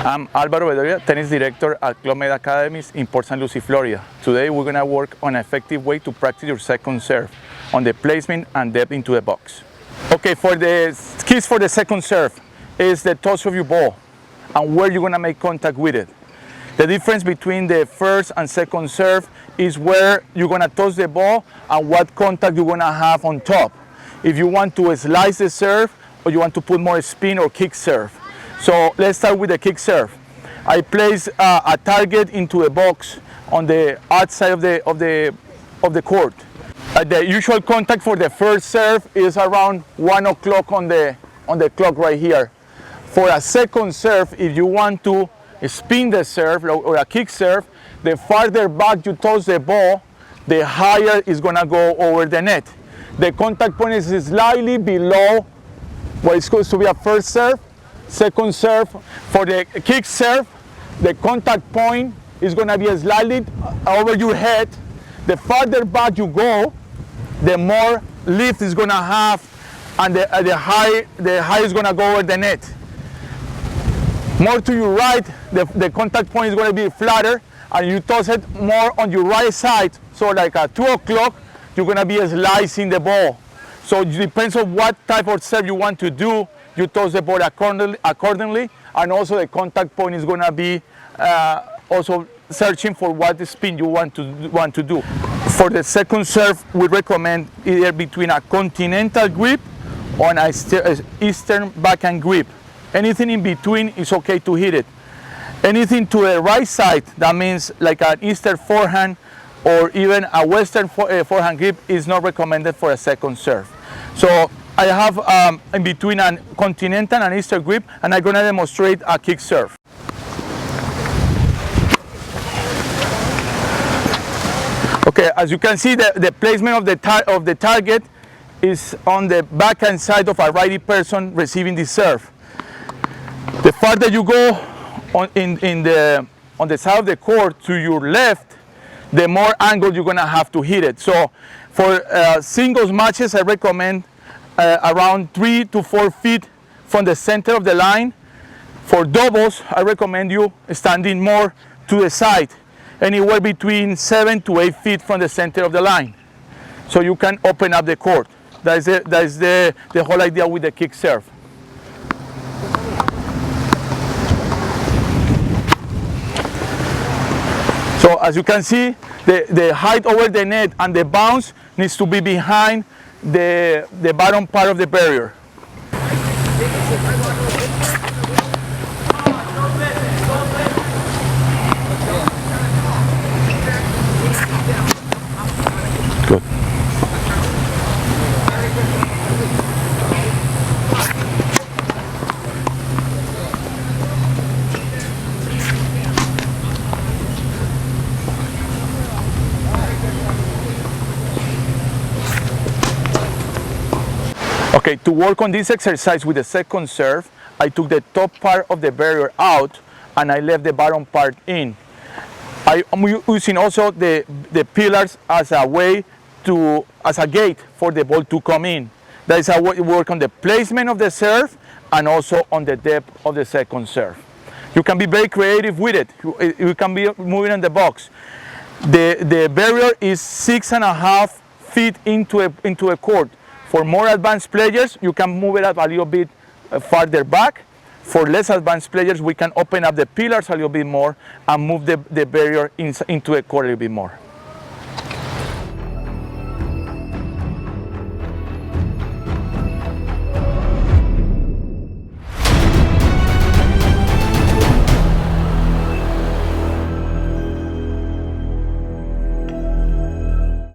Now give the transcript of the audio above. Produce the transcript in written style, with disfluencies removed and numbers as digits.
I'm Alvaro Bedoya, tennis director at Academies in Port St. Lucie, Florida. Today we're going to work on an effective way to practice your second serve on the placement and depth into the box. Okay, for the keys for the second serve is the toss of your ball and where you're going to make contact with it. The difference between the first and second serve is where you're going to toss the ball and what contact you're going to have on top. If you want to slice the serve or you want to put more spin or kick serve. So let's start with the kick serve. I place a target into a box on the outside of the court. The usual contact for the first serve is around 1 o'clock on the clock right here. For a second serve, if you want to spin the serve or a kick serve, the farther back you toss the ball, the higher it's gonna go over the net. The contact point is slightly below what is supposed to be a first serve. Second serve, for the kick serve, the contact point is going to be slightly over your head. The farther back you go, the more lift is going to have, and the high is going to go over the net. More to your right, the contact point is going to be flatter, and you toss it more on your right side. So like at 2 o'clock, you're going to be slicing the ball. So it depends on what type of serve you want to do. You toss the ball accordingly, and also the contact point is going to be also searching for what spin you want to do. For the second serve, we recommend either between a continental grip or an eastern backhand grip. Anything in between is okay to hit it. Anything to the right side, that means like an eastern forehand or even a western forehand grip, is not recommended for a second serve. So I have in between a continental and eastern grip, and I'm going to demonstrate a kick serve. Okay, as you can see, the placement of the target is on the backhand side of a righty person receiving the serve. The farther you go on the side of the court to your left, the more angle you're going to have to hit it. So for singles matches, I recommend around 3 to 4 feet from the center of the line. For doubles, I recommend you standing more to the side, anywhere between 7 to 8 feet from the center of the line, so you can open up the court. That is the whole idea with the kick serve. So as you can see, the height over the net and the bounce needs to be behind the bottom part of the barrier. Good. Okay, to work on this exercise with the second serve, I took the top part of the barrier out and I left the bottom part in. I'm using also the pillars as a gate for the ball to come in. That is how we work on the placement of the serve and also on the depth of the second serve. You can be very creative with it. You can be moving in the box. The barrier is 6.5 feet into a court. For more advanced players, you can move it up a little bit farther back. For less advanced players, we can open up the pillars a little bit more and move the barrier into a court a little bit more.